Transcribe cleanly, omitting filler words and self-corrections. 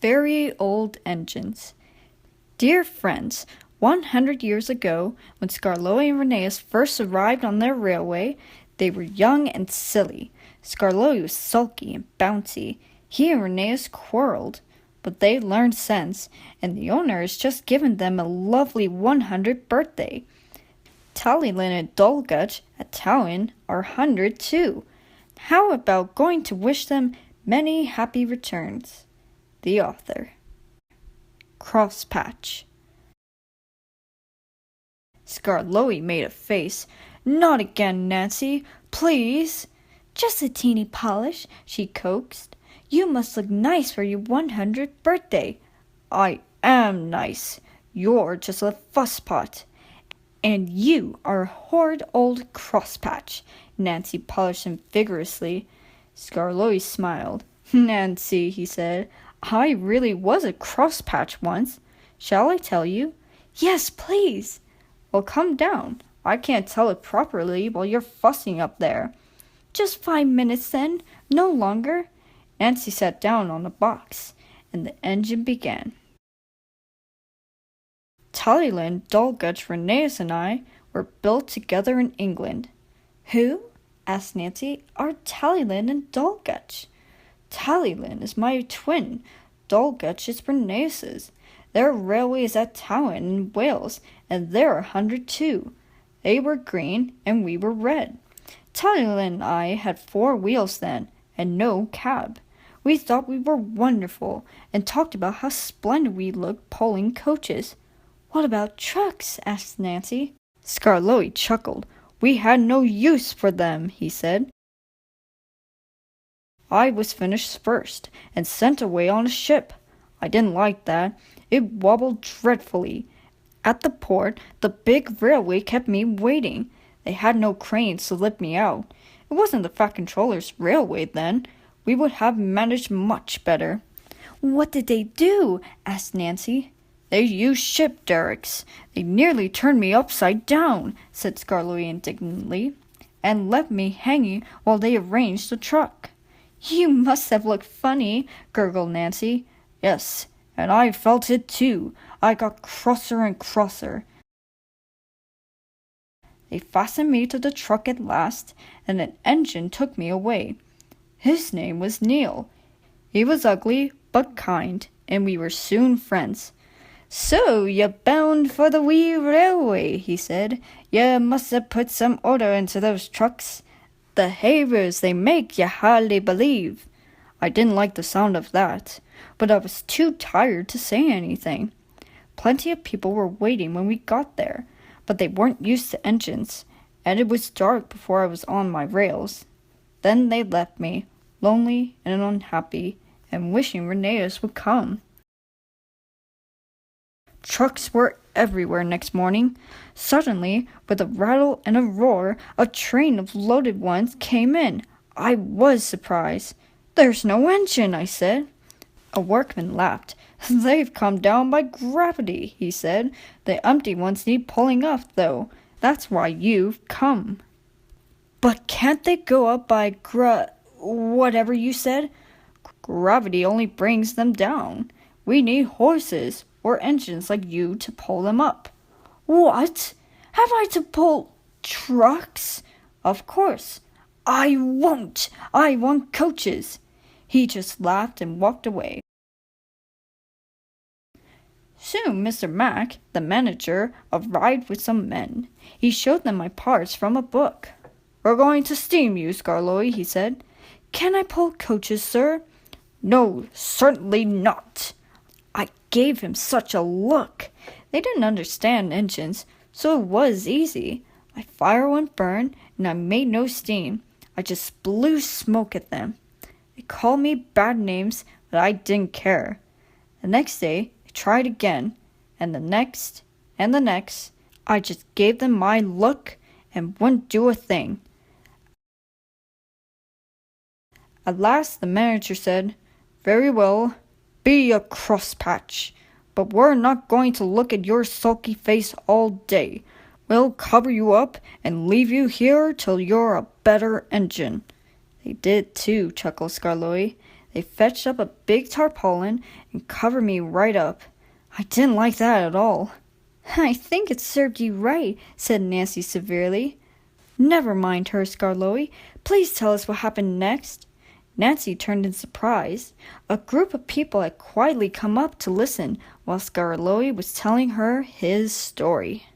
Very old engines. Dear friends, 100 years ago, when Skarloey and Rheneas first arrived on their railway, they were young and silly. Skarloey was sulky and bouncy. He and Rheneas quarreled, but they learned sense, and the owner has just given them a lovely 100th birthday. Talyllyn and Dolgoch at Talyllyn are 100 too. How about going to wish them many happy returns? The author. Crosspatch. Skarloey made a face. Not again, Nancy, please. Just a teeny polish, she coaxed. You must look nice for your 100th birthday. I am nice. You're just a fusspot. And you are a horrid old crosspatch. Nancy polished him vigorously. Skarloey smiled. Nancy, he said, I really was a crosspatch once. Shall I tell you? Yes, please. Well, come down. I can't tell it properly while you're fussing up there. Just 5 minutes then, no longer. Nancy sat down on a box, and the engine began. Talyllyn, Dolgoch, Rheneas, and I were built together in England. Who? Asked Nancy. Are Talyllyn and Dolgoch? Talyllyn is my twin. Dolgoch is Rheneas's. Their railway is at Talyllyn in Wales, and they're 100 too. They were green, and we were red. Talyllyn and I had 4 wheels then, and no cab. We thought we were wonderful, and talked about how splendid we looked pulling coaches. What about trucks? Asked Nancy. Skarloey chuckled. We had no use for them, he said. I was finished first, and sent away on a ship. I didn't like that. It wobbled dreadfully. At the port, the big railway kept me waiting. They had no cranes to lift me out. It wasn't the Fat Controller's railway then. We would have managed much better. What did they do? Asked Nancy. They used ship derricks. They nearly turned me upside down, said Skarloey indignantly, and left me hanging while they arranged the truck. You must have looked funny, gurgled Nancy. Yes, and I felt it too. I got crosser and crosser. They fastened me to the truck at last, and an engine took me away. His name was Neil. He was ugly, but kind, and we were soon friends. So you're bound for the wee railway, he said. You must have put some order into those trucks. The havers they make, you hardly believe. I didn't like the sound of that, but I was too tired to say anything. Plenty of people were waiting when we got there, but they weren't used to engines, and it was dark before I was on my rails. Then they left me, lonely and unhappy, and wishing Rheneas would come. Trucks were everywhere next morning. Suddenly, with a rattle and a roar, a train of loaded ones came in. I was surprised. There's no engine, I said. A workman laughed. They've come down by gravity, he said. The empty ones need pulling up, though. That's why you've come. But can't they go up by whatever you said? Gravity only brings them down. We need horses or engines like you to pull them up. What? Have I to pull trucks? Of course. I won't. I want coaches. He just laughed and walked away. Soon Mr. Mac, the manager, arrived with some men. He showed them my parts from a book. We're going to steam you, Skarloey, he said. Can I pull coaches, sir? No, certainly not. I gave him such a look. They didn't understand engines, so it was easy. My fire wouldn't burn, and I made no steam. I just blew smoke at them. They called me bad names, but I didn't care. The next day, I tried again, and the next, and the next. I just gave them my look and wouldn't do a thing. At last the manager said, Very well, be a crosspatch, but we're not going to look at your sulky face all day. We'll cover you up and leave you here till you're a better engine. They did too, chuckled Skarloey. They fetched up a big tarpaulin and covered me right up. I didn't like that at all. I think it served you right, said Nancy severely. Never mind her, Skarloey. Please tell us what happened next. Nancy turned in surprise. A group of people had quietly come up to listen while Skarloey was telling her his story.